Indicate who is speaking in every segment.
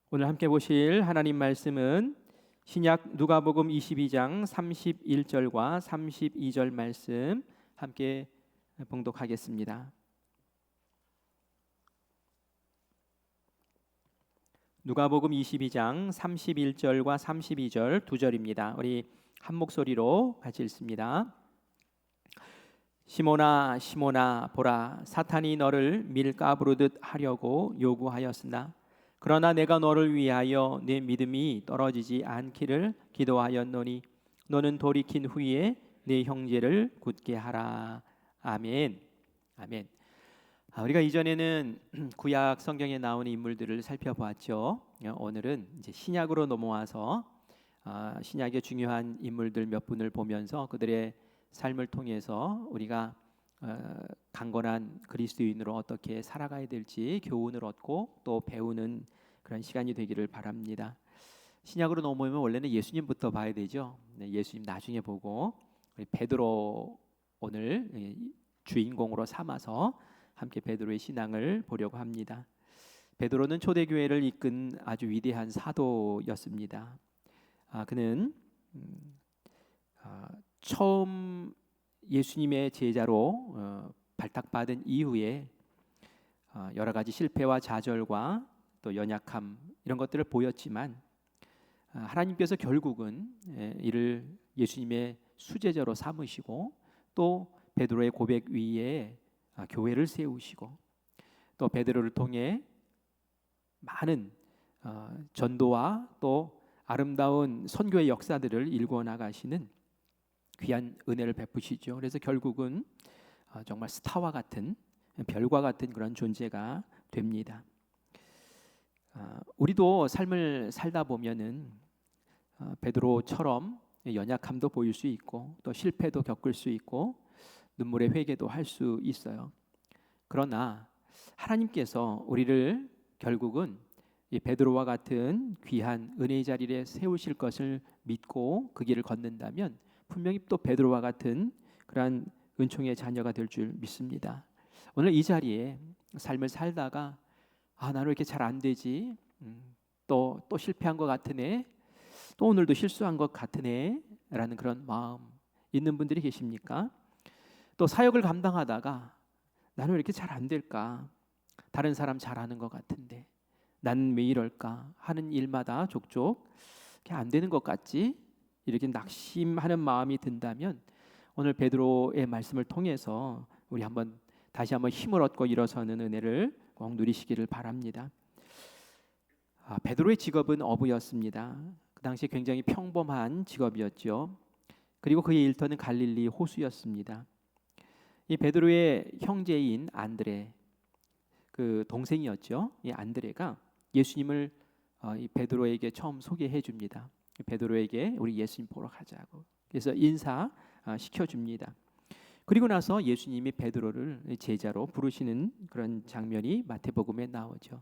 Speaker 1: 오늘 함께 보실 하나님 말씀은 신약 누가복음 22장 31절과 32절 말씀 함께 봉독하겠습니다. 누가복음 22장 31절과 32절 두 절입니다. 우리 한 목소리로 같이 읽습니다. 시몬아 시몬아 보라, 사탄이 너를 밀가부르듯 하려고 요구하였으나 그러나 내가 너를 위하여 내 믿음이 떨어지지 않기를 기도하였노니 너는 돌이킨 후에 내 형제를 굳게 하라. 아멘. 아멘. 우리가 이전에는 구약 성경에 나오는 인물들을 살펴보았죠. 오늘은 이제 신약으로 넘어와서 신약의 중요한 인물들 몇 분을 보면서 그들의 삶을 통해서 우리가 강건한 그리스도인으로 어떻게 살아가야 될지 교훈을 얻고 또 배우는 그런 시간이 되기를 바랍니다. 신약으로 넘어오면 원래는 예수님부터 봐야 되죠. 예수님 나중에 보고 우리 베드로 오늘 주인공으로 삼아서 함께 베드로의 신앙을 보려고 합니다. 베드로는 초대교회를 이끈 아주 위대한 사도였습니다. 그는 처음 예수님의 제자로 발탁받은 이후에 여러 가지 실패와 좌절과 또 연약함 이런 것들을 보였지만 하나님께서 결국은 이를 예수님의 수제자로 삼으시고 또 베드로의 고백 위에 교회를 세우시고 또 베드로를 통해 많은 전도와 또 아름다운 선교의 역사들을 일궈 나가시는 귀한 은혜를 베푸시죠. 그래서 결국은 정말 스타와 같은 별과 같은 그런 존재가 됩니다. 우리도 삶을 살다 보면은 베드로처럼 연약함도 보일 수 있고 또 실패도 겪을 수 있고 눈물의 회개도 할 수 있어요. 그러나 하나님께서 우리를 결국은 이 베드로와 같은 귀한 은혜의 자리에 세우실 것을 믿고 그 길을 걷는다면 분명히 또 베드로와 같은 그러한 은총의 자녀가 될 줄 믿습니다. 오늘 이 자리에 삶을 살다가 나는 왜 이렇게 잘 안 되지? 또 실패한 것 같으네. 또 오늘도 실수한 것 같으네. 라는 그런 마음 있는 분들이 계십니까? 또 사역을 감당하다가 나는 왜 이렇게 잘 안 될까? 다른 사람 잘하는 것 같은데 난 왜 이럴까? 하는 일마다 족족 안 되는 것 같지? 이렇게 낙심하는 마음이 든다면 오늘 베드로의 말씀을 통해서 우리 다시 한번 힘을 얻고 일어서는 은혜를 꼭 누리시기를 바랍니다. 베드로의 직업은 어부였습니다. 그 당시에 굉장히 평범한 직업이었죠. 그리고 그의 일터는 갈릴리 호수였습니다. 이 베드로의 형제인 안드레, 그 동생이었죠. 이 안드레가 예수님을 이 베드로에게 처음 소개해 줍니다. 베드로에게 우리 예수님 보러 가자고. 그래서 인사 시켜줍니다. 그리고 나서 예수님이 베드로를 제자로 부르시는 그런 장면이 마태복음에 나오죠.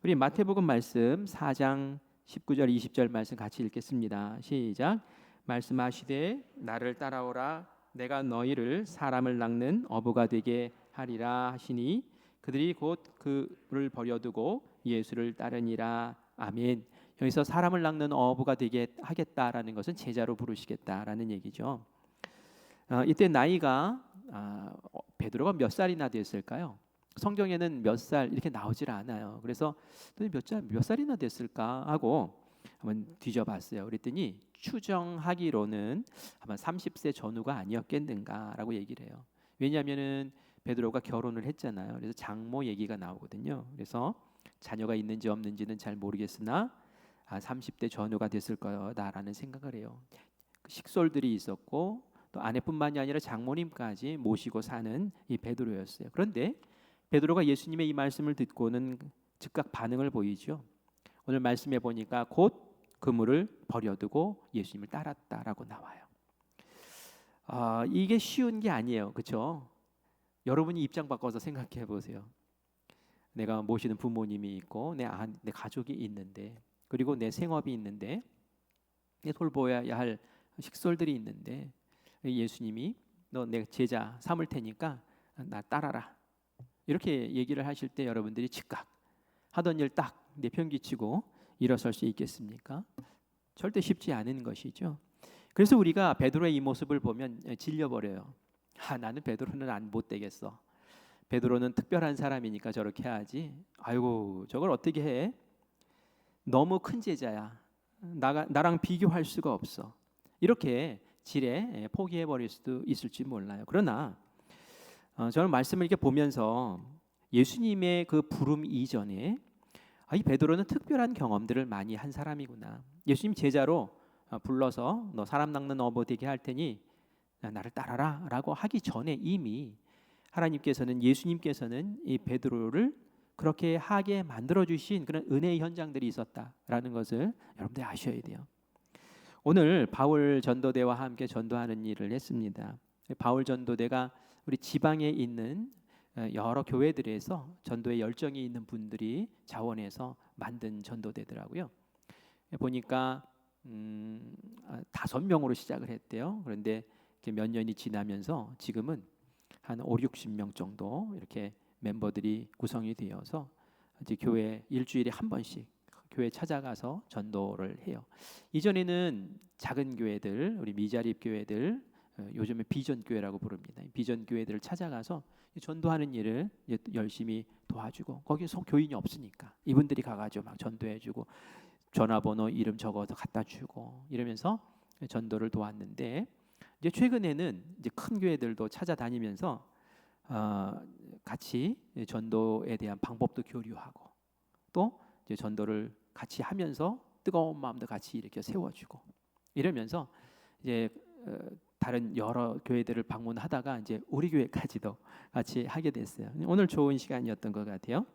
Speaker 1: 우리 마태복음 말씀 4장 19절 20절 말씀 같이 읽겠습니다. 시작. 말씀하시되 나를 따라오라, 내가 너희를 사람을 낚는 어부가 되게 하리라 하시니 그들이 곧 그를 버려두고 예수를 따르니라. 아멘. 여기서 사람을 낚는 어부가 되게 하겠다라는 것은 제자로 부르시겠다라는 얘기죠. 이때 나이가 베드로가 몇 살이나 됐을까요? 성경에는 몇 살 이렇게 나오질 않아요. 그래서 몇 살이나 됐을까 하고 한번 뒤져봤어요. 그랬더니 추정하기로는 아마 30세 전후가 아니었겠는가라고 얘기를 해요. 왜냐하면은 베드로가 결혼을 했잖아요. 그래서 장모 얘기가 나오거든요. 그래서 자녀가 있는지 없는지는 잘 모르겠으나 30대 전후가 됐을 거다라는 생각을 해요. 식솔들이 있었고 또 아내뿐만이 아니라 장모님까지 모시고 사는 이 베드로였어요. 그런데 베드로가 예수님의 이 말씀을 듣고는 즉각 반응을 보이죠. 오늘 말씀해 보니까 곧 그물을 버려두고 예수님을 따랐다라고 나와요. 이게 쉬운 게 아니에요. 그렇죠? 여러분이 입장 바꿔서 생각해 보세요. 내가 모시는 부모님이 있고 내 가족이 있는데 그리고 내 생업이 있는데 내 돌보아야 할 식솔들이 있는데 예수님이 너 내 제자 삼을 테니까 나 따라라 이렇게 얘기를 하실 때 여러분들이 즉각 하던 일 딱 내팽개치고 일어설 수 있겠습니까? 절대 쉽지 않은 것이죠. 그래서 우리가 베드로의 이 모습을 보면 질려버려요. 나는 베드로는 못 되겠어. 베드로는 특별한 사람이니까 저렇게 하지. 아이고, 저걸 어떻게 해? 너무 큰 제자야. 나랑 비교할 수가 없어. 이렇게 지레 포기해 버릴 수도 있을지 몰라요. 그러나 저는 말씀을 이렇게 보면서 예수님의 그 부름 이전에 이 베드로는 특별한 경험들을 많이 한 사람이구나. 예수님 제자로 불러서 너 사람 낚는 어부 되게 할 테니 나를 따라라 라고 하기 전에 이미 하나님께서는, 예수님께서는 이 베드로를 그렇게 하게 만들어 주신 그런 은혜의 현장들이 있었다라는 것을 여러분들이 아셔야 돼요. 오늘 바울 전도대와 함께 전도하는 일을 했습니다. 바울 전도대가 우리 지방에 있는 여러 교회들에서 전도에 열정이 있는 분들이 자원해서 만든 전도대더라고요. 보니까 5명으로 시작을 했대요. 그런데 몇 년이 지나면서 지금은 한 5, 60명 정도 이렇게 멤버들이 구성이 되어서 이제 교회 일주일에 한 번씩 교회 찾아가서 전도를 해요. 이전에는 작은 교회들, 우리 미자립 교회들, 요즘에 비전 교회라고 부릅니다. 비전 교회들을 찾아가서 전도하는 일을 열심히 도와주고, 거기서 교인이 없으니까 이분들이 가가지고 막 전도해주고 전화번호 이름 적어서 갖다 주고 이러면서 전도를 도왔는데, 이제 최근에는 이제 큰 교회들도 찾아다니면서 같이 전도에 대한 방법도 교류하고 또 이제 전도를 같이 하면서 뜨거운 마음도 같이 이렇게 세워주고 이러면서 이제 다른 여러 교회들을 방문하다가 이제 우리 교회까지도 같이 하게 됐어요. 오늘 좋은 시간이었던 것 같아요.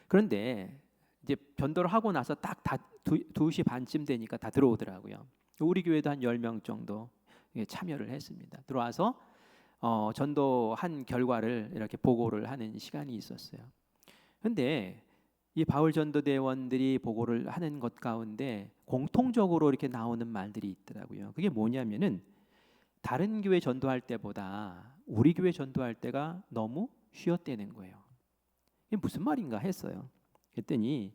Speaker 1: 그런데 이제 전도를 하고 나서 딱 2시 반쯤 되니까 다 들어오더라고요. 우리 교회도 한 10명 정도 참여를 했습니다. 들어와서 전도한 결과를 이렇게 보고를 하는 시간이 있었어요. 그런데 이 바울 전도대원들이 보고를 하는 것 가운데 공통적으로 이렇게 나오는 말들이 있더라고요. 그게 뭐냐면은 다른 교회 전도할 때보다 우리 교회 전도할 때가 너무 쉬었다는 거예요. 이게 무슨 말인가 했어요. 그랬더니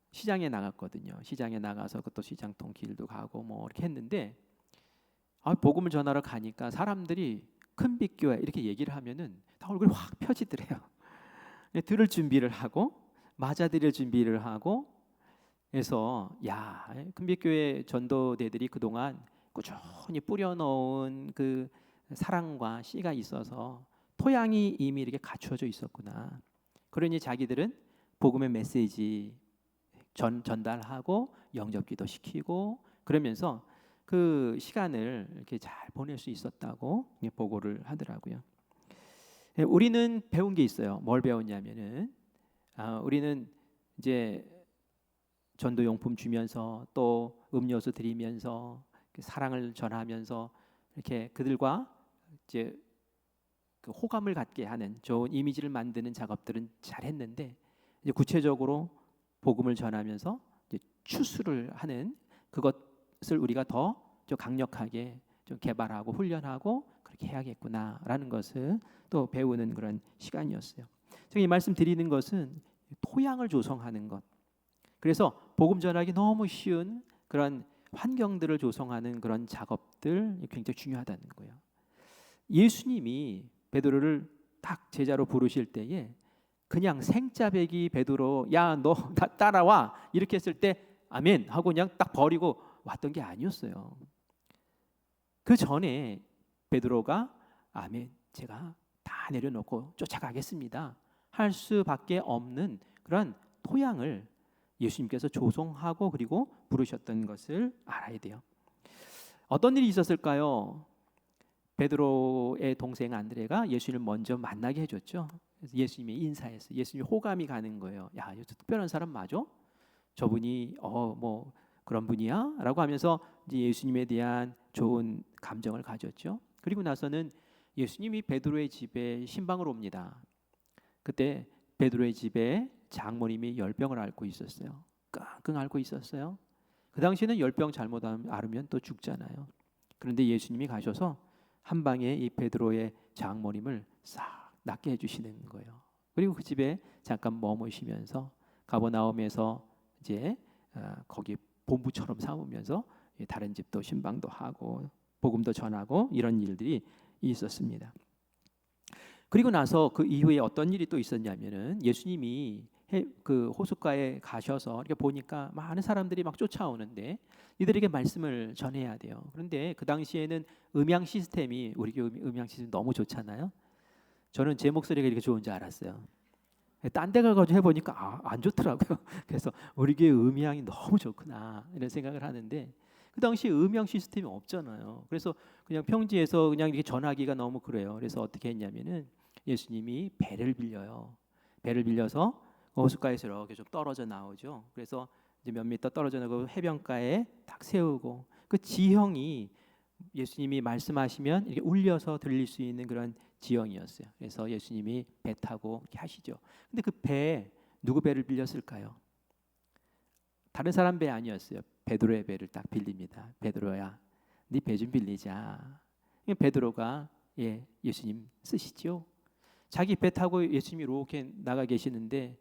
Speaker 1: 시장에 나갔거든요. 시장에 나가서 그것도 시장통 길도 가고 뭐 이렇게 했는데 복음을 전하러 가니까 사람들이 큰빛교회 이렇게 얘기를 하면은 다 얼굴이 확 펴지더래요. 들을 준비를 하고 맞아들일 준비를 하고 해서 큰빛교회 전도대들이 그동안 꾸준히 뿌려놓은 그 사랑과 씨가 있어서 토양이 이미 이렇게 갖추어져 있었구나. 그러니 자기들은 복음의 메시지 전달하고 영접기도 시키고 그러면서 그 시간을 이렇게 잘 보낼 수 있었다고 보고를 하더라고요. 우리는 배운 게 있어요. 뭘 배웠냐면은 우리는 이제 전도용품 주면서 또 음료수 드리면서 사랑을 전하면서 이렇게 그들과 이제 그 호감을 갖게 하는 좋은 이미지를 만드는 작업들은 잘했는데, 이제 구체적으로 복음을 전하면서 이제 추수를 하는 그것을 우리가 더 좀 강력하게 좀 개발하고 훈련하고 그렇게 해야겠구나라는 것을 또 배우는 그런 시간이었어요. 제가 이 말씀 드리는 것은 토양을 조성하는 것. 그래서 복음 전하기 너무 쉬운 그런 환경들을 조성하는 그런 작업들 굉장히 중요하다는 거예요. 예수님이 베드로를 딱 제자로 부르실 때에 그냥 생짜배기 베드로 너 따라와 이렇게 했을 때 아멘 하고 그냥 딱 버리고 왔던 게 아니었어요. 그 전에 베드로가 아멘 제가 다 내려놓고 쫓아가겠습니다 할 수밖에 없는 그런 토양을 예수님께서 조성하고 그리고 부르셨던 것을 알아야 돼요. 어떤 일이 있었을까요? 베드로의 동생 안드레가 예수님을 먼저 만나게 해줬죠. 그래서 예수님이 인사했어요. 예수님이 호감이 가는 거예요. 야, 저 특별한 사람 맞아? 저분이 뭐 그런 분이야? 라고 하면서 이제 예수님에 대한 좋은 감정을 가졌죠. 그리고 나서는 예수님이 베드로의 집에 신방을 옵니다. 그때 베드로의 집에 장모님이 열병을 앓고 있었어요. 끙끙 앓고 있었어요. 그 당시에는 열병 잘못 앓으면 또 죽잖아요. 그런데 예수님이 가셔서 한 방에 이 베드로의 장모님을 싹 낫게 해주시는 거예요. 그리고 그 집에 잠깐 머무시면서 가버나움에서 이제 거기 본부처럼 삼으면서 다른 집도 신방도 하고 복음도 전하고 이런 일들이 있었습니다. 그리고 나서 그 이후에 어떤 일이 또 있었냐면은 예수님이 그 호숫가에 가셔서 이렇게 보니까 많은 사람들이 막 쫓아오는데 이들에게 말씀을 전해야 돼요. 그런데 그 당시에는 음향 시스템이 우리 교회 음향 시스템 너무 좋잖아요. 저는 제 목소리가 이렇게 좋은 줄 알았어요. 딴 데 가가지고 해보니까 안 좋더라고요. 그래서 우리 교회 음향이 너무 좋구나 이런 생각을 하는데 그 당시 음향 시스템이 없잖아요. 그래서 그냥 평지에서 그냥 이렇게 전하기가 너무 그래요. 그래서 어떻게 했냐면은 예수님이 배를 빌려요. 배를 빌려서 호숫가에서 이렇게 좀 떨어져 나오죠. 그래서 이제 몇 미터 떨어져 나고 해변가에 딱 세우고 그 지형이 예수님이 말씀하시면 이렇게 울려서 들릴 수 있는 그런 지형이었어요. 그래서 예수님이 배 타고 이렇게 하시죠. 근데 그 배 누구 배를 빌렸을까요? 다른 사람 배 아니었어요. 베드로의 배를 딱 빌립니다. 베드로야, 네 배 좀 빌리자. 베드로가 예수님 쓰시죠. 자기 배 타고 예수님이 이렇게 나가 계시는데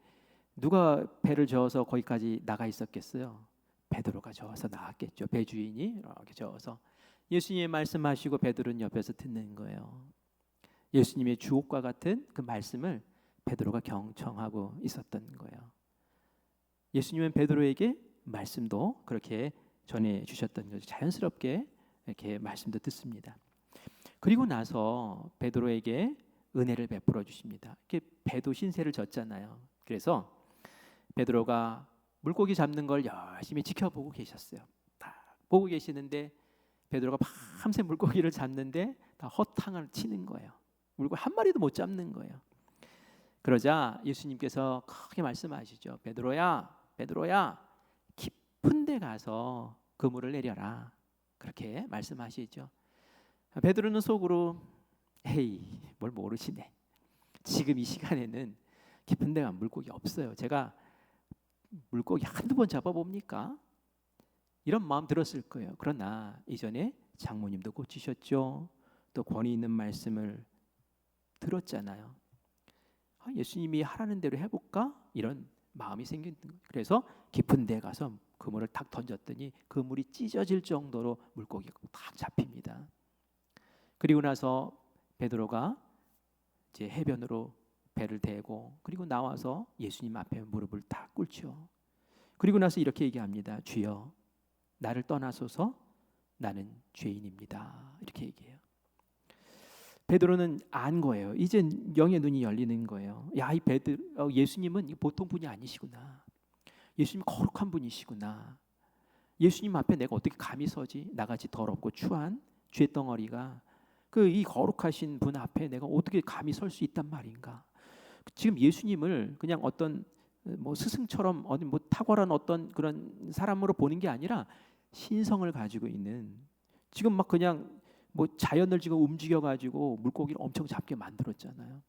Speaker 1: 누가 배를 저어서 거기까지 나가 있었겠어요? 베드로가 저어서 나갔겠죠. 배 주인이 이렇게 저어서 예수님의 말씀하시고 베드로는 옆에서 듣는 거예요. 예수님의 주옥과 같은 그 말씀을 베드로가 경청하고 있었던 거예요. 예수님은 베드로에게 말씀도 그렇게 전해 주셨던 거죠. 자연스럽게 이렇게 말씀도 듣습니다. 그리고 나서 베드로에게 은혜를 베풀어 주십니다. 이렇게 배도 신세를 졌잖아요. 그래서 베드로가 물고기 잡는 걸 열심히 지켜보고 계셨어요. 다 보고 계시는데 베드로가 밤새 물고기를 잡는데 다 허탕을 치는 거예요. 물고기 한 마리도 못 잡는 거예요. 그러자 예수님께서 크게 말씀하시죠. 베드로야, 베드로야, 깊은 데 가서 그물을 내려라. 그렇게 말씀하시죠. 베드로는 속으로 에이, 뭘 모르시네. 지금 이 시간에는 깊은 데 가면 물고기 없어요. 제가 물고기 한두 번 잡아봅니까? 이런 마음 들었을 거예요. 그러나 이전에 장모님도 고치셨죠. 또 권위 있는 말씀을 들었잖아요. 예수님이 하라는 대로 해볼까? 이런 마음이 생긴 거예요. 그래서 깊은 데 가서 그물을 탁 던졌더니 그물이 찢어질 정도로 물고기가 탁 잡힙니다. 그리고 나서 베드로가 이제 해변으로 배를 대고 그리고 나와서 예수님 앞에 무릎을 탁 꿇죠. 그리고 나서 이렇게 얘기합니다. 주여, 나를 떠나소서, 나는 죄인입니다. 이렇게 얘기해요. 베드로는 안 거예요. 이제 영의 눈이 열리는 거예요. 야, 이 예수님은 보통 분이 아니시구나. 예수님 거룩한 분이시구나. 예수님 앞에 내가 어떻게 감히 서지? 나같이 더럽고 추한 죄덩어리가 이 거룩하신 분 앞에 내가 어떻게 감히 설 수 있단 말인가? 지금 예수님을 그냥 어떤 뭐 스승처럼 어디 뭐 탁월한 어떤 그런 사람으로 보는 게 아니라 신성을 가지고 있는 지금 막 그냥 뭐 자연을 지금 움직여 가지고 물고기를 엄청 잡게 만들었잖아요.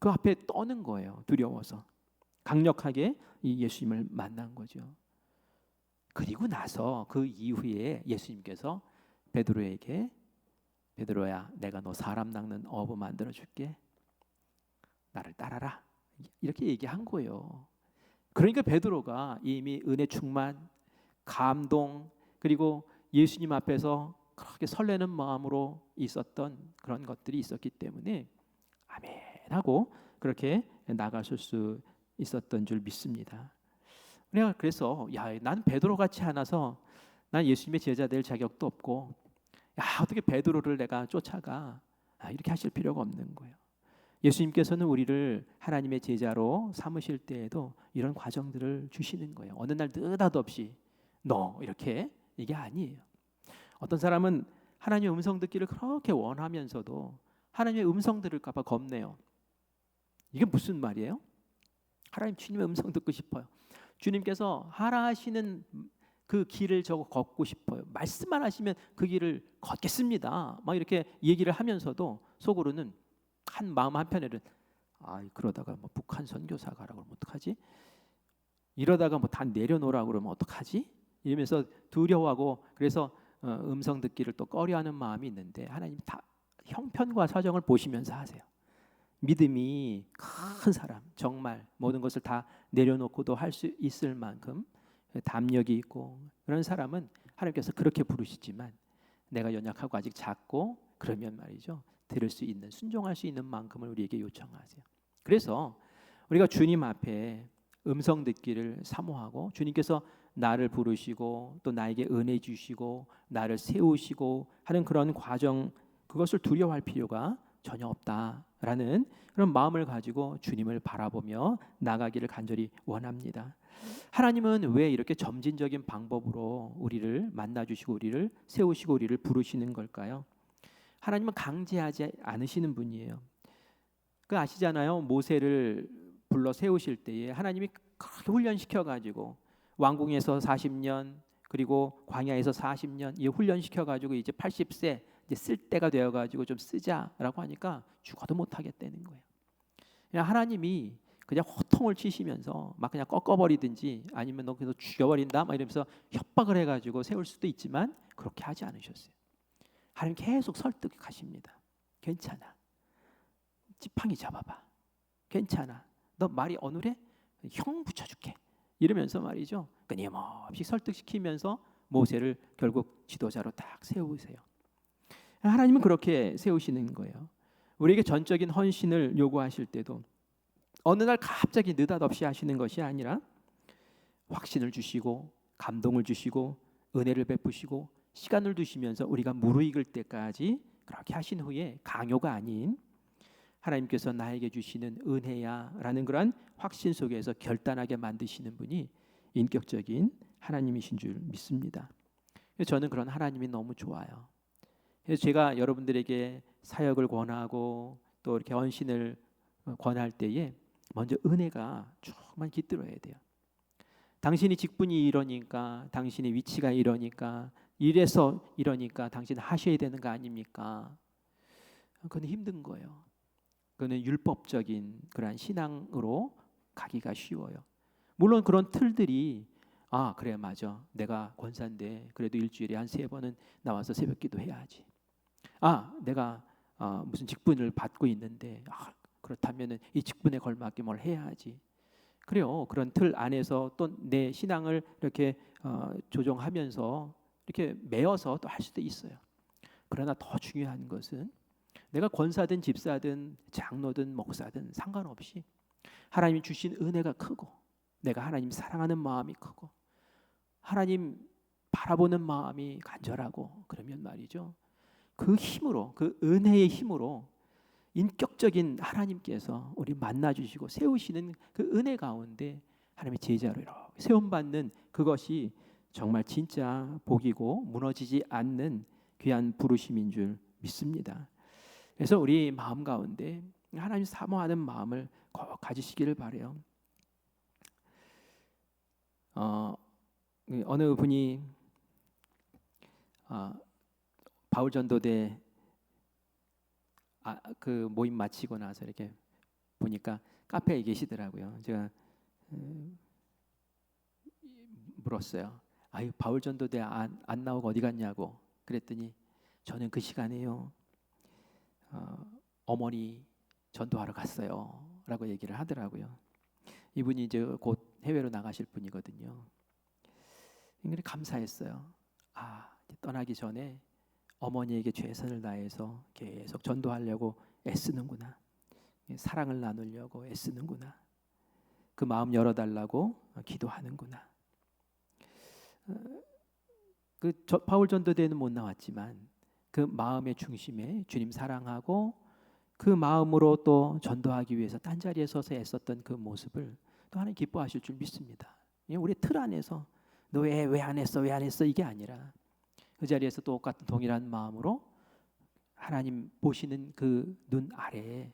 Speaker 1: 그 앞에 떠는 거예요. 두려워서 강력하게 이 예수님을 만난 거죠. 그리고 나서 그 이후에 예수님께서 베드로에게 베드로야, 내가 너 사람 낚는 어부 만들어 줄게. 나를 따라라. 이렇게 얘기한 거예요. 그러니까 베드로가 이미 은혜 충만, 감동 그리고 예수님 앞에서 그렇게 설레는 마음으로 있었던 그런 것들이 있었기 때문에 아멘 하고 그렇게 나가실 수 있었던 줄 믿습니다. 내가 그래서 난 베드로 같지 않아서 난 예수님의 제자 될 자격도 없고 어떻게 베드로를 내가 쫓아가 이렇게 하실 필요가 없는 거예요. 예수님께서는 우리를 하나님의 제자로 삼으실 때에도 이런 과정들을 주시는 거예요. 어느 날 느닷없이 너 이렇게 이게 아니에요. 어떤 사람은 하나님의 음성 듣기를 그렇게 원하면서도 하나님의 음성 들을까 봐 겁내요. 이게 무슨 말이에요? 하나님 주님의 음성 듣고 싶어요. 주님께서 하라 하시는 그 길을 저거 걷고 싶어요. 말씀만 하시면 그 길을 걷겠습니다. 막 이렇게 얘기를 하면서도 속으로는 한 마음 한편에는 그러다가 뭐 북한 선교사 가라고 그러면 어떡하지? 이러다가 뭐 다 내려놓으라고 그러면 어떡하지? 이러면서 두려워하고 그래서 음성 듣기를 또 꺼려하는 마음이 있는데 하나님 다 형편과 사정을 보시면서 하세요. 믿음이 큰 사람 정말 모든 것을 다 내려놓고도 할 수 있을 만큼 담력이 있고, 그런 사람은 하나님께서 그렇게 부르시지만 내가 연약하고 아직 작고 그러면 말이죠, 들을 수 있는, 순종할 수 있는 만큼을 우리에게 요청하세요. 그래서 우리가 주님 앞에 음성 듣기를 사모하고, 주님께서 나를 부르시고 또 나에게 은혜 주시고 나를 세우시고 하는 그런 과정, 그것을 두려워할 필요가 전혀 없다라는 그런 마음을 가지고 주님을 바라보며 나가기를 간절히 원합니다. 하나님은 왜 이렇게 점진적인 방법으로 우리를 만나주시고 우리를 세우시고 우리를 부르시는 걸까요? 하나님은 강제하지 않으시는 분이에요. 그 아시잖아요. 모세를 불러 세우실 때에 하나님이 그렇게 훈련시켜 가지고 왕궁에서 40년 그리고 광야에서 40년 이 훈련시켜 가지고 이제 80세 이제 쓸 때가 되어 가지고 좀 쓰자라고 하니까 죽어도 못 하겠다는 거예요. 그냥 하나님이 그냥 호통을 치시면서 막 그냥 꺾어버리든지 아니면 너 그래서 죽여버린다 막 이러면서 협박을 해가지고 세울 수도 있지만 그렇게 하지 않으셨어요. 하나님 계속 설득하십니다. 괜찮아. 지팡이 잡아봐. 괜찮아. 너 말이 어눌해? 형 붙여줄게. 이러면서 말이죠. 끊임없이 설득시키면서 모세를 결국 지도자로 딱 세우세요. 하나님은 그렇게 세우시는 거예요. 우리에게 전적인 헌신을 요구하실 때도 어느 날 갑자기 느닷없이 하시는 것이 아니라 확신을 주시고 감동을 주시고 은혜를 베푸시고 시간을 두시면서 우리가 무르익을 때까지 그렇게 하신 후에 강요가 아닌 하나님께서 나에게 주시는 은혜야 라는 그런 확신 속에서 결단하게 만드시는 분이 인격적인 하나님이신 줄 믿습니다. 저는 그런 하나님이 너무 좋아요. 그래서 제가 여러분들에게 사역을 권하고 또 이렇게 헌신을 권할 때에 먼저 은혜가 조금만 깃들어야 돼요. 당신이 직분이 이러니까, 당신의 위치가 이러니까, 이래서 이러니까 당신 하셔야 되는 거 아닙니까? 그건 힘든 거예요. 그거는 율법적인 그런 신앙으로 가기가 쉬워요. 물론 그런 틀들이 그래 맞아, 내가 권사인데 그래도 일주일에 한 3번은 나와서 새벽기도 해야지. 내가 무슨 직분을 받고 있는데 그렇다면은 이 직분에 걸맞게 뭘 해야지. 그래요. 그런 틀 안에서 또 내 신앙을 이렇게 조정하면서 이렇게 메어서 또 할 수도 있어요. 그러나 더 중요한 것은 내가 권사든 집사든 장로든 목사든 상관없이 하나님이 주신 은혜가 크고 내가 하나님 사랑하는 마음이 크고 하나님 바라보는 마음이 간절하고 그러면 말이죠, 그 힘으로, 그 은혜의 힘으로 인격적인 하나님께서 우리 만나주시고 세우시는 그 은혜 가운데 하나님의 제자로 이렇게 세움받는 그것이 정말 진짜 복이고 무너지지 않는 귀한 부르심인 줄 믿습니다. 그래서 우리 마음 가운데 하나님 사모하는 마음을 꼭 가지시기를 바라요. 어느 분이 바울 전도대 그 모임 마치고 나서 이렇게 보니까 카페에 계시더라고요. 제가 물었어요. 바울 전도대 안 나오고 어디 갔냐고. 그랬더니 저는 그 시간에요, 어머니 전도하러 갔어요 라고 얘기를 하더라고요. 이분이 이제 곧 해외로 나가실 분이거든요. 굉장히 감사했어요. 떠나기 전에 어머니에게 최선을 다해서 계속 전도하려고 애쓰는구나. 사랑을 나누려고 애쓰는구나. 그 마음 열어달라고 기도하는구나. 바울 전도대는 못 나왔지만 그 마음의 중심에 주님 사랑하고 그 마음으로 또 전도하기 위해서 딴 자리에 서서 애썼던 그 모습을 또 하나님 기뻐하실 줄 믿습니다. 우리 틀 안에서 너 왜 안 했어 왜 안 했어 이게 아니라 그 자리에서 똑같은 동일한 마음으로 하나님 보시는 그 눈 아래에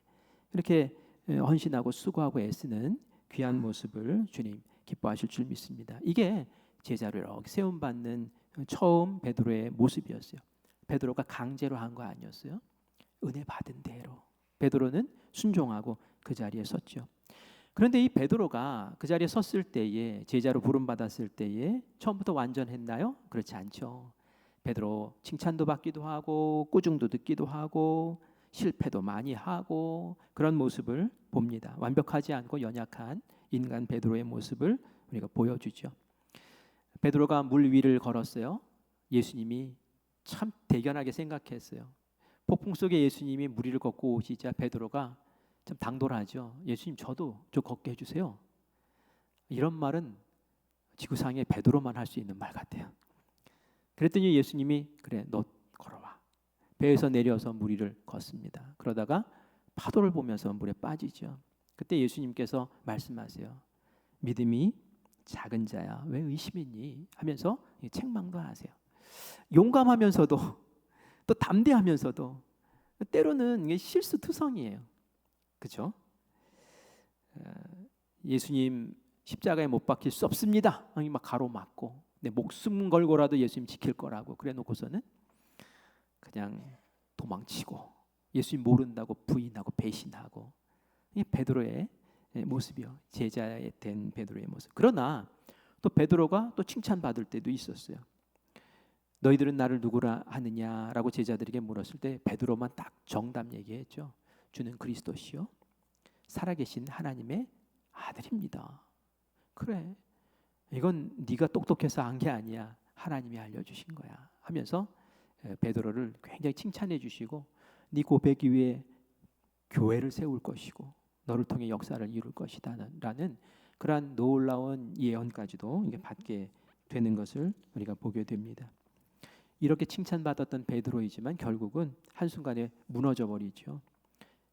Speaker 1: 이렇게 헌신하고 수고하고 애쓰는 귀한 모습을 주님 기뻐하실 줄 믿습니다. 이게 제자로 이렇게 세움받는 처음 베드로의 모습이었어요. 베드로가 강제로 한 거 아니었어요. 은혜 받은 대로 베드로는 순종하고 그 자리에 섰죠. 그런데 이 베드로가 그 자리에 섰을 때에, 제자로 부름받았을 때에 처음부터 완전했나요? 그렇지 않죠. 베드로 칭찬도 받기도 하고 꾸중도 듣기도 하고 실패도 많이 하고 그런 모습을 봅니다. 완벽하지 않고 연약한 인간 베드로의 모습을 우리가 보여주죠. 베드로가 물 위를 걸었어요. 예수님이 참 대견하게 생각했어요. 폭풍 속에 예수님이 물 위를 걷고 오시자 베드로가 참 당돌하죠. 예수님, 저도 좀 걷게 해주세요. 이런 말은 지구상에 베드로만 할 수 있는 말 같아요. 그랬더니 예수님이 그래, 너 걸어와. 배에서 내려서 물 위를 걷습니다. 그러다가 파도를 보면서 물에 빠지죠. 그때 예수님께서 말씀하세요. 믿음이 작은 자야, 왜 의심했니? 하면서 책망도 하세요. 용감하면서도 또 담대하면서도 때로는 이게 실수투성이에요. 그렇죠? 예수님 십자가에 못 박힐 수 없습니다. 막 가로막고 내 목숨 걸고라도 예수님 지킬 거라고 그래 놓고서는 그냥 도망치고 예수님 모른다고 부인하고 배신하고, 이 베드로의 모습이요. 제자에 된 베드로의 모습. 그러나 또 베드로가 또 칭찬받을 때도 있었어요. 너희들은 나를 누구라 하느냐라고 제자들에게 물었을 때 베드로만 딱 정답 얘기했죠. 주는 그리스도시요 살아계신 하나님의 아들입니다. 그래, 이건 네가 똑똑해서 한 게 아니야. 하나님이 알려주신 거야 하면서 베드로를 굉장히 칭찬해 주시고 네 고백 위에 교회를 세울 것이고 너를 통해 역사를 이룰 것이다 라는 그러한 놀라운 예언까지도 이게 받게 되는 것을 우리가 보게 됩니다. 이렇게 칭찬받았던 베드로이지만 결국은 한순간에 무너져 버리죠.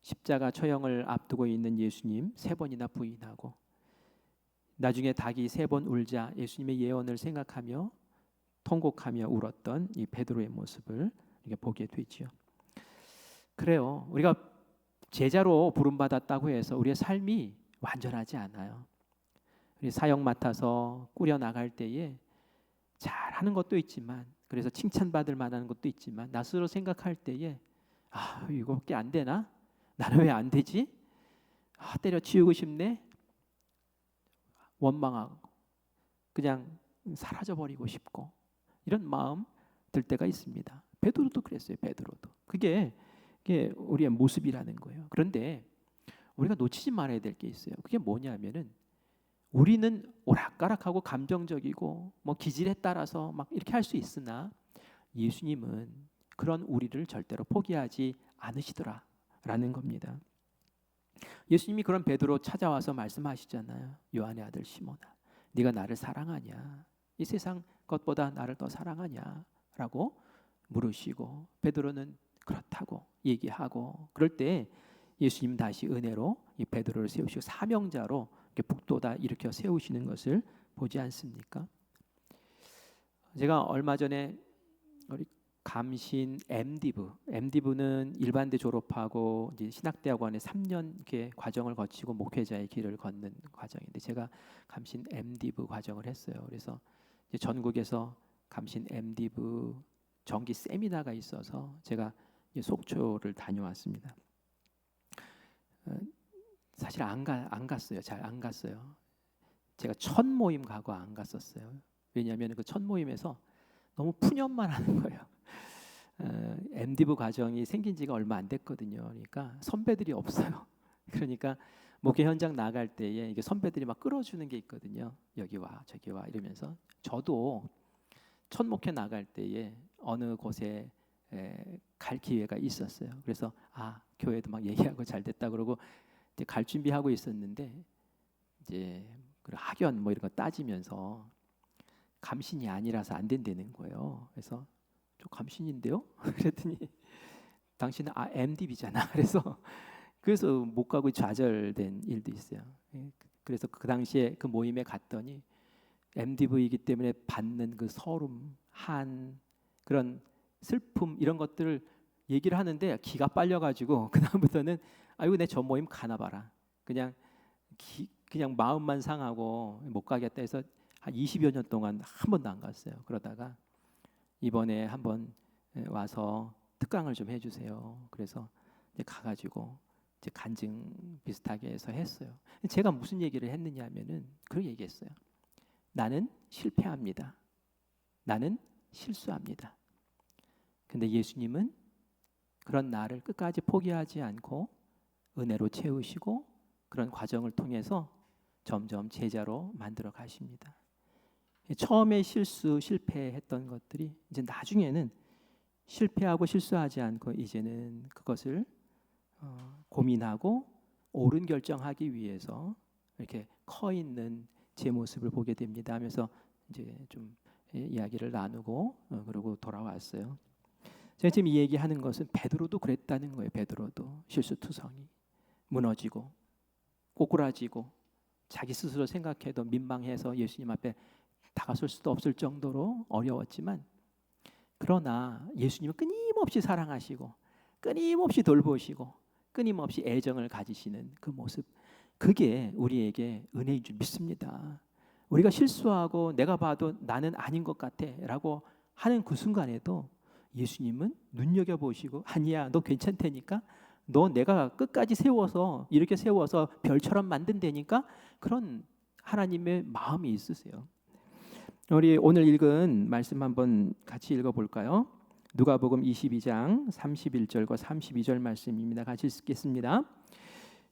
Speaker 1: 십자가 처형을 앞두고 있는 예수님 3번이나 부인하고 나중에 닭이 3번 울자 예수님의 예언을 생각하며 통곡하며 울었던 이 베드로의 모습을 우리가 보게 되죠. 그래요. 우리가 제자로 부름받았다고 해서 우리의 삶이 완전하지 않아요. 우리 사역 맡아서 꾸려 나갈 때에 잘하는 것도 있지만, 그래서 칭찬받을 만한 것도 있지만 나 스스로 생각할 때에 이거밖에 안 되나? 나는 왜 안 되지? 때려치우고 싶네. 원망하고 그냥 사라져버리고 싶고 이런 마음 들 때가 있습니다. 베드로도 그랬어요. 베드로도 그게 우리의 모습이라는 거예요. 그런데 우리가 놓치지 말아야 될 게 있어요. 그게 뭐냐면은 우리는 오락가락하고 감정적이고 뭐 기질에 따라서 막 이렇게 할 수 있으나 예수님은 그런 우리를 절대로 포기하지 않으시더라라는 겁니다. 예수님이 그런 베드로 찾아와서 말씀하시잖아요. 요한의 아들 시몬아, 네가 나를 사랑하냐? 이 세상 것보다 나를 더 사랑하냐? 라고 물으시고 베드로는 그렇다고 얘기하고, 그럴 때 예수님 다시 은혜로 이 베드로를 세우시고 사명자로 이렇게 북돋아 일으켜 세우시는 것을 보지 않습니까? 제가 얼마 전에 우리 감신 MD부는 일반대 졸업하고 이제 신학대학원에 3년 이렇게 과정을 거치고 목회자의 길을 걷는 과정인데 제가 감신 MD부 과정을 했어요. 그래서 이제 전국에서 감신 MD부 정기 세미나가 있어서 제가 속초를 다녀왔습니다. 사실 안 갔어요. 잘 안 갔어요. 제가 첫 모임 가고 안 갔었어요. 왜냐하면 그 첫 모임에서 너무 푸념만 하는 거예요. MD부 과정이 생긴 지가 얼마 안 됐거든요. 그러니까 선배들이 없어요. 그러니까 목회 현장 나갈 때에 이게 선배들이 막 끌어주는 게 있거든요. 여기 와 저기 와 이러면서 저도 첫 목회 나갈 때에 어느 곳에 갈 기회가 있었어요. 그래서 교회도 막 얘기하고 잘 됐다 그러고 이제 갈 준비하고 있었는데 이제 그 학연 뭐 이런 거 따지면서 감신이 아니라서 안 된다는 거예요. 그래서 저 감신인데요? 그랬더니 당신은 MDB잖아. 그래서 못 가고 좌절된 일도 있어요. 그래서 그 당시에 그 모임에 갔더니 MDV이기 때문에 받는 그 서름, 그런 슬픔 이런 것들을 얘기를 하는데 기가 빨려가지고 그 다음부터는 아이고 내 저 모임 가나 봐라. 그냥 마음만 상하고 못 가겠다 해서 한 20여 년 동안 한 번도 안 갔어요. 그러다가 이번에 한번 와서 특강을 좀 해주세요. 그래서 이제 가가지고 이제 간증 비슷하게 해서 했어요. 제가 무슨 얘기를 했느냐면은 그런 얘기했어요. 나는 실패합니다. 나는 실수합니다. 근데 예수님은 그런 나를 끝까지 포기하지 않고 은혜로 채우시고 그런 과정을 통해서 점점 제자로 만들어 가십니다. 처음에 실패했던 것들이 이제 나중에는 실패하고 실수하지 않고 이제는 그것을 고민하고 옳은 결정하기 위해서 이렇게 커 있는 제 모습을 보게 됩니다 하면서 이제 좀 이야기를 나누고 그러고 돌아왔어요. 제가 지금 이 얘기하는 것은 베드로도 그랬다는 거예요. 베드로도 실수투성이 무너지고 꼬꾸라지고 자기 스스로 생각해도 민망해서 예수님 앞에 다가설 수도 없을 정도로 어려웠지만 그러나 예수님은 끊임없이 사랑하시고 끊임없이 돌보시고 끊임없이 애정을 가지시는 그 모습, 그게 우리에게 은혜인 줄 믿습니다. 우리가 실수하고 내가 봐도 나는 아닌 것 같아 라고 하는 그 순간에도 예수님은 눈여겨보시고 아니야 너 괜찮다니까, 너 내가 끝까지 세워서 이렇게 세워서 별처럼 만든다니까, 그런 하나님의 마음이 있으세요. 우리 오늘 읽은 말씀 한번 같이 읽어볼까요? 누가복음 22장 31절과 32절 말씀입니다. 같이 읽겠습니다.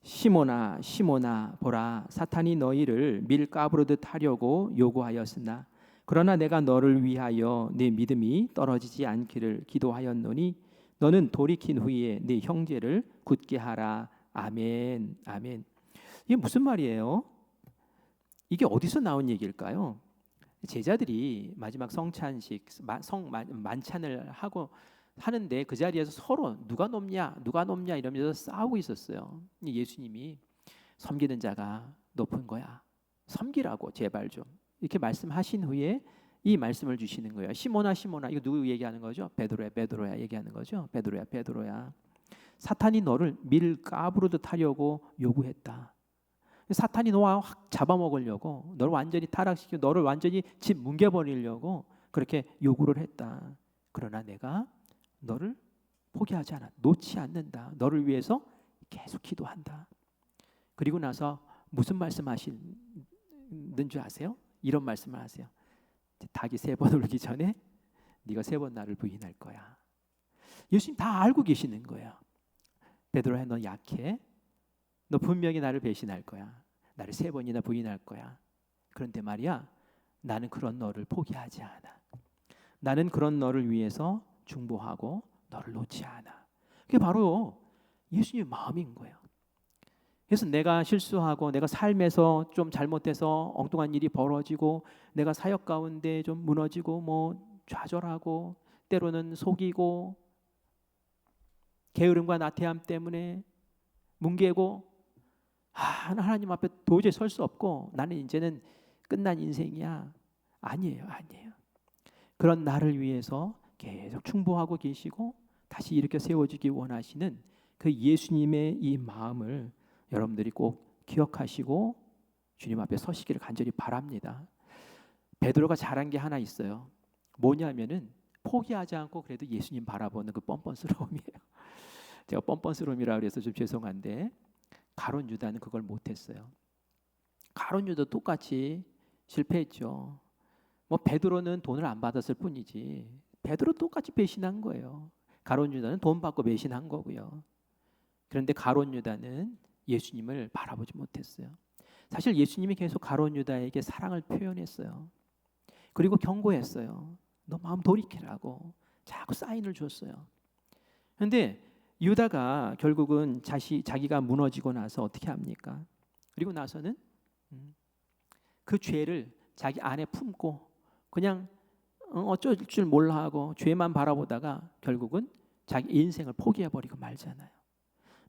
Speaker 1: 시몬아 시몬아 보라 사탄이 너희를 밀 가부르듯 하려고 요구하였으나 그러나 내가 너를 위하여 네 믿음이 떨어지지 않기를 기도하였노니 너는 돌이킨 후에 네 형제를 굳게 하라. 아멘. 아멘. 이게 무슨 말이에요? 이게 어디서 나온 얘기일까요? 제자들이 마지막 성찬식 만찬을 하고 하는데 그 자리에서 서로 누가 높냐 이러면서 싸우고 있었어요. 예수님이 섬기는 자가 높은 거야, 섬기라고 제발 좀, 이렇게 말씀하신 후에 이 말씀을 주시는 거예요. 시몬아 시몬아, 이거 누구 얘기하는 거죠? 베드로야 얘기하는 거죠. 베드로야 사탄이 너를 밀 가부르듯 하려고 요구했다. 사탄이 너와 확 잡아먹으려고, 너를 완전히 타락시키고 너를 완전히 집 뭉개버리려고 그렇게 요구를 했다. 그러나 내가 너를 포기하지 않아, 놓지 않는다. 너를 위해서 계속 기도한다. 그리고 나서 무슨 말씀하시는 줄 아세요? 이런 말씀을 하세요. 닭이 3번 울기 전에 네가 3번 나를 부인할 거야. 예수님 다 알고 계시는 거예요. 베드로야 너 약해. 너 분명히 나를 배신할 거야. 나를 3번이나 부인할 거야. 그런데 말이야, 나는 그런 너를 포기하지 않아. 나는 그런 너를 위해서 중보하고 너를 놓지 않아. 그게 바로 예수님의 마음인 거예요. 그래서 내가 실수하고 내가 삶에서 좀 잘못해서 엉뚱한 일이 벌어지고 내가 사역 가운데 좀 무너지고 뭐 좌절하고 때로는 속이고 게으름과 나태함 때문에 뭉개고 하나님 앞에 도저히 설 수 없고 나는 이제는 끝난 인생이야. 아니에요. 그런 나를 위해서 계속 충보하고 계시고 다시 이렇게 세워주기 원하시는 그 예수님의 이 마음을 여러분들이 꼭 기억하시고 주님 앞에 서시기를 간절히 바랍니다. 베드로가 잘한 게 하나 있어요. 뭐냐면은 포기하지 않고 그래도 예수님 바라보는 그 뻔뻔스러움이에요. 제가 뻔뻔스러움이라 그래서 좀 죄송한데 가룟 유다는 그걸 못했어요. 가룟 유다 똑같이 실패했죠. 뭐 베드로는 돈을 안 받았을 뿐이지 베드로 똑같이 배신한 거예요. 가룟 유다는 돈 받고 배신한 거고요. 그런데 가룟 유다는 예수님을 바라보지 못했어요. 사실 예수님이 계속 가룟 유다에게 사랑을 표현했어요. 그리고 경고했어요. 너 마음 돌이키라고 자꾸 사인을 줬어요. 그런데 유다가 결국은 자기가 무너지고 나서 어떻게 합니까? 그리고 나서는 그 죄를 자기 안에 품고 그냥 어쩔 줄 몰라 하고 죄만 바라보다가 결국은 자기 인생을 포기해버리고 말잖아요.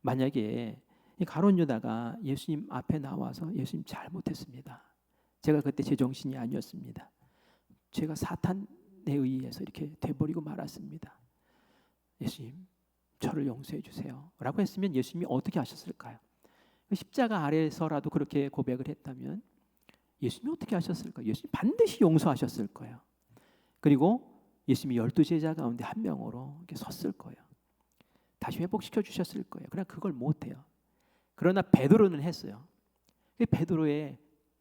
Speaker 1: 만약에 이 가룟 유다가 예수님 앞에 나와서 예수님 잘못했습니다. 제가 그때 제정신이 아니었습니다. 제가 사탄에 의해서 이렇게 돼버리고 말았습니다. 예수님 저를 용서해 주세요 라고 했으면 예수님이 어떻게 하셨을까요? 십자가 아래에서라도 그렇게 고백을 했다면 예수님이 어떻게 하셨을까요? 예수님 반드시 용서하셨을 거예요. 그리고 예수님이 12제자 가운데 한 명으로 이렇게 섰을 거예요. 다시 회복시켜 주셨을 거예요. 그러나 그걸 못해요. 그러나 베드로는 했어요. 베드로의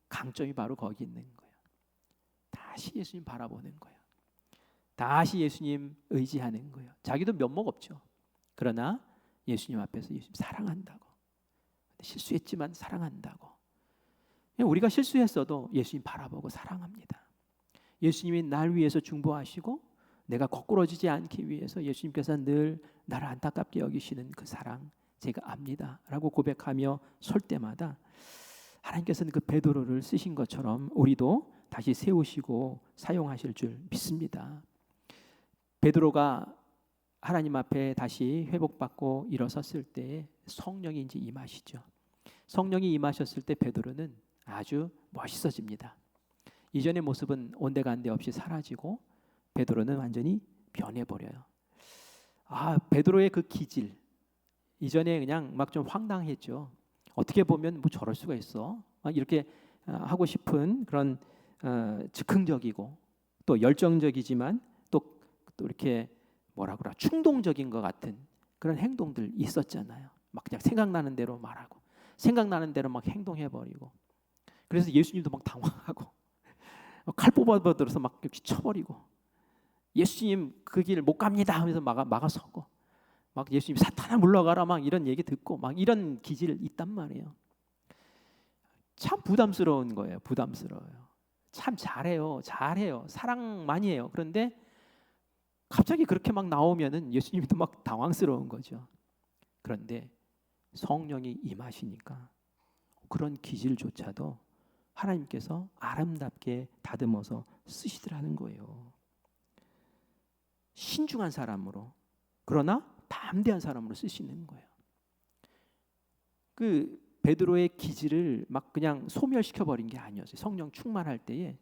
Speaker 1: 강점이 바로 거기 있는 거예요. 다시 예수님 바라보는 거예요. 다시 예수님 의지하는 거예요. 자기도 면목 없죠. 그러나 예수님 앞에서 예수님 사랑한다고, 실수했지만 사랑한다고. 우리가 실수했어도 예수님 바라보고 사랑합니다. 예수님이 날 위해서 중보하시고 내가 거꾸러지지 않기 위해서 예수님께서 늘 나를 안타깝게 여기시는 그 사랑 제가 압니다 라고 고백하며 설 때마다 하나님께서는 그 베드로를 쓰신 것처럼 우리도 다시 세우시고 사용하실 줄 믿습니다. 베드로가 하나님 앞에 다시 회복받고 일어섰을 때 성령이 이제 임하시죠. 성령이 임하셨을 때 베드로는 아주 멋있어집니다. 이전의 모습은 온데간데 없이 사라지고 베드로는 완전히 변해버려요. 베드로의 그 기질, 이전에 그냥 막 좀 황당했죠. 어떻게 보면 뭐 저럴 수가 있어, 막 이렇게 하고 싶은 그런 즉흥적이고 또 열정적이지만 또 이렇게 뭐라 그래, 충동적인 것 같은 그런 행동들 있었잖아요. 막 그냥 생각나는 대로 말하고 생각나는 대로 막 행동해버리고, 그래서 예수님도 막 당황하고 칼 뽑아들어서 막 이렇게 쳐버리고, 예수님 그 길 못 갑니다 하면서 막아서고, 막 예수님 사탄아 물러가라 막 이런 얘기 듣고 막 이런 기질 있단 말이에요. 참 부담스러운 거예요. 부담스러워요. 참 잘해요. 사랑 많이 해요. 그런데 갑자기 그렇게 막 나오면은 예수님도 막 당황스러운 거죠. 그런데 성령이 임하시니까 그런 기질조차도 하나님께서 아름답게 다듬어서 쓰시더라는 거예요. 신중한 사람으로, 그러나 담대한 사람으로 쓰시는 거예요. 그 베드로의 기질을 막 그냥 소멸시켜 버린 게 아니었어요. 성령 충만할 때에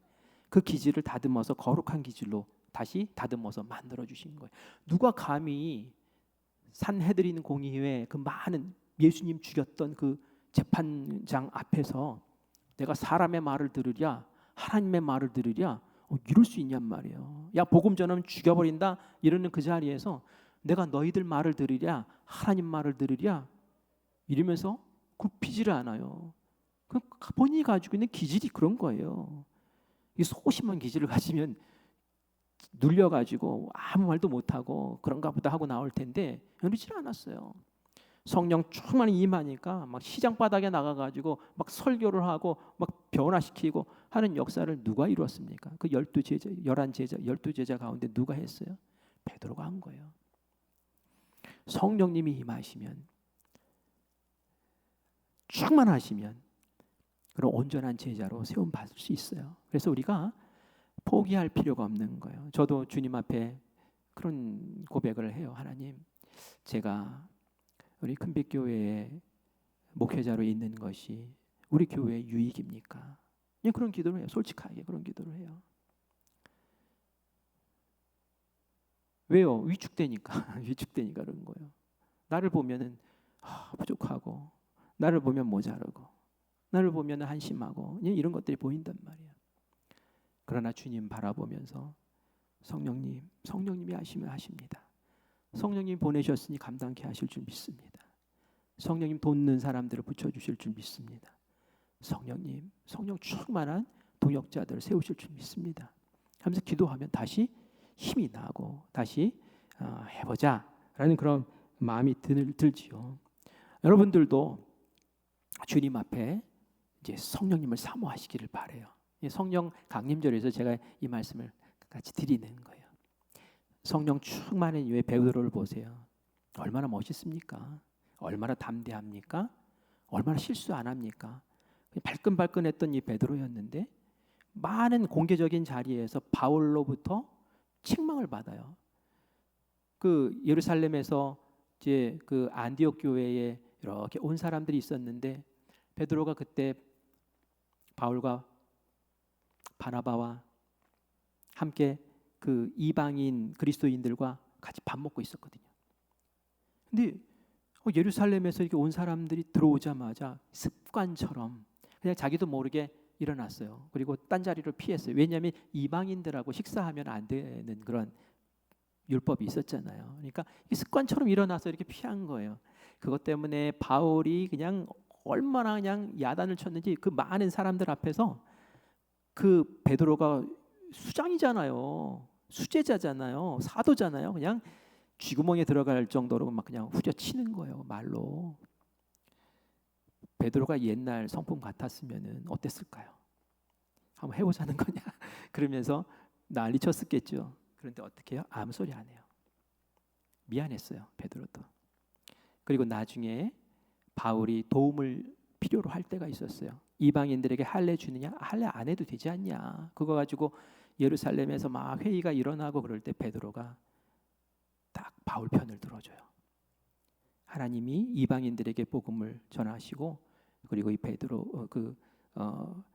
Speaker 1: 그 기질을 다듬어서 거룩한 기질로 다시 다듬어서 만들어 주신 거예요. 누가 감히 산헤드린 공의회 그 많은 예수님 죽였던 그 재판장 앞에서 내가 사람의 말을 들으랴 하나님의 말을 들으랴 이럴 수 있냔 말이에요. 야, 복음 전하면 죽여버린다 이러는 그 자리에서 내가 너희들 말을 들으랴 하나님 말을 들으랴 이러면서 굽히지를 않아요. 그 본인이 가지고 있는 기질이 그런 거예요. 이 소심한 기질을 가지면 눌려가지고 아무 말도 못하고 그런가 보다 하고 나올 텐데 그러지 않았어요. 성령 충만히 임하니까 막 시장 바닥에 나가가지고 막 설교를 하고 막 변화시키고 하는 역사를 누가 이루었습니까? 그 12제자 가운데 누가 했어요? 베드로가 한 거예요. 성령님이 임하시면, 충만하시면 그런 온전한 제자로 세움 받을 수 있어요. 그래서 우리가 포기할 필요가 없는 거예요. 저도 주님 앞에 그런 고백을 해요. 하나님, 제가 우리 큰빛교회의 목회자로 있는 것이 우리 교회의 유익입니까? 그냥 그런 기도를 해요. 솔직하게 그런 기도를 해요. 왜요? 위축되니까. 위축되니까 그런 거예요. 나를 보면은 부족하고, 나를 보면 모자르고, 나를 보면 한심하고 이런 것들이 보인단 말이에요. 그러나 주님 바라보면서 성령님이 하시면 하십니다. 성령님 보내셨으니 감당케 하실 줄 믿습니다. 성령님 돕는 사람들을 붙여주실 줄 믿습니다. 성령님, 성령 충만한 동역자들을 세우실 줄 믿습니다. 하면서 기도하면 다시 힘이 나고 다시 해보자라는 그런 마음이 들지요. 여러분들도 주님 앞에 이제 성령님을 사모하시기를 바래요. 성령 강림절에서 제가 이 말씀을 같이 드리는 거예요. 성령 충만한 이후에 베드로를 보세요. 얼마나 멋있습니까? 얼마나 담대합니까? 얼마나 실수 안 합니까? 발끈발끈했던 이 베드로였는데 많은 공개적인 자리에서 바울로부터 책망을 받아요. 그 예루살렘에서 이제 그 안디옥 교회에 이렇게 온 사람들이 있었는데 베드로가 그때 바울과 바나바와 함께 그 이방인 그리스도인들과 같이 밥 먹고 있었거든요. 근데 예루살렘에서 이렇게 온 사람들이 들어오자마자 습관처럼 그냥 자기도 모르게 일어났어요. 그리고 딴 자리로 피했어요. 왜냐하면 이방인들하고 식사하면 안 되는 그런 율법이 있었잖아요. 그러니까 습관처럼 일어나서 이렇게 피한 거예요. 그것 때문에 바울이 그냥 얼마나 그냥 야단을 쳤는지 그 많은 사람들 앞에서 그 베드로가 수장이잖아요. 수제자잖아요. 사도잖아요. 그냥 쥐구멍에 들어갈 정도로 막 그냥 후려치는 거예요. 말로. 베드로가 옛날 성품 같았으면은 어땠을까요? 한번 해보자는 거냐? 그러면서 난리 쳤었겠죠. 그런데 어떻게 해요? 아무 소리 안 해요. 미안했어요, 베드로도. 그리고 나중에 바울이 도움을 필요로 할 때가 있었어요. 이방인들에게 할례 주느냐? 할례 안 해도 되지 않냐? 그거 가지고 예루살렘에서 막 회의가 일어나고 그럴 때 베드로가 딱 바울 편을 들어줘요. 하나님이 이방인들에게 복음을 전하시고, 그리고 이 베드로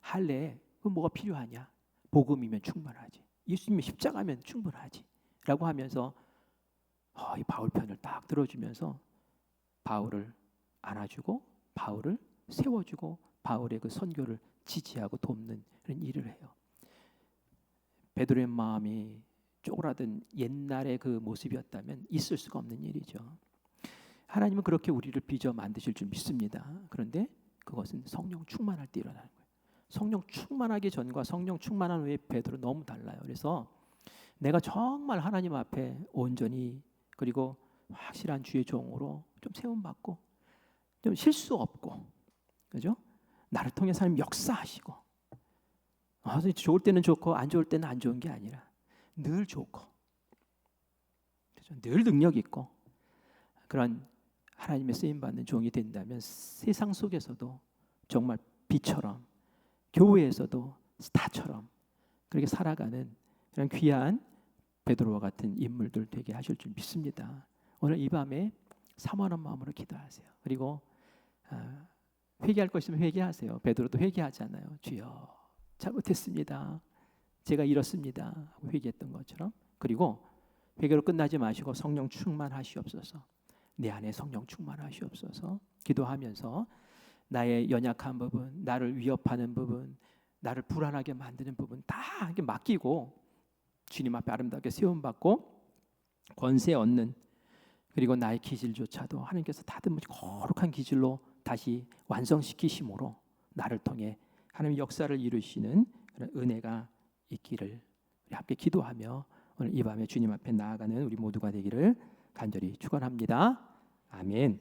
Speaker 1: 할례 그 뭐가 필요하냐? 복음이면 충분하지. 예수님이 십자가면 충분하지. 라고 하면서 이 바울 편을 딱 들어주면서 바울을 안아주고 바울을 세워주고 바울의 그 선교를 지지하고 돕는 그런 일을 해요. 베드로의 마음이 쪼그라든 옛날의 그 모습이었다면 있을 수가 없는 일이죠. 하나님은 그렇게 우리를 빚어 만드실 줄 믿습니다. 그런데 그것은 성령 충만할 때 일어나는 거예요. 성령 충만하기 전과 성령 충만한 후에 베드로 너무 달라요. 그래서 내가 정말 하나님 앞에 온전히 그리고 확실한 주의 종으로 좀 세움받고 좀 실수 없고, 그죠? 나를 통해 하나님 역사하시고, 좋을 때는 좋고 안 좋을 때는 안 좋은 게 아니라 늘 좋고, 그죠? 늘 능력 있고 그런 하나님의 쓰임 받는 종이 된다면 세상 속에서도 정말 빛처럼, 교회에서도 스타처럼 그렇게 살아가는 그런 귀한 베드로와 같은 인물들 되게 하실 줄 믿습니다. 오늘 이 밤에 사모하는 마음으로 기도하세요. 그리고 회개할 것 있으면 회개하세요. 베드로도 회개하잖아요. 주여 잘못했습니다. 제가 이렇습니다. 하고 회개했던 것처럼. 그리고 회개로 끝나지 마시고 성령 충만하시옵소서. 내 안에 성령 충만하시옵소서. 기도하면서 나의 연약한 부분, 나를 위협하는 부분, 나를 불안하게 만드는 부분 다 이렇게 맡기고 주님 앞에 아름답게 세움받고 권세 얻는, 그리고 나의 기질조차도 하나님께서 다듬은 거룩한 기질로 다시 완성시키심으로 나를 통해 하나님의 역사를 이루시는 그런 은혜가 있기를 우리 함께 기도하며 오늘 이 밤에 주님 앞에 나아가는 우리 모두가 되기를 간절히 축원합니다. 아멘.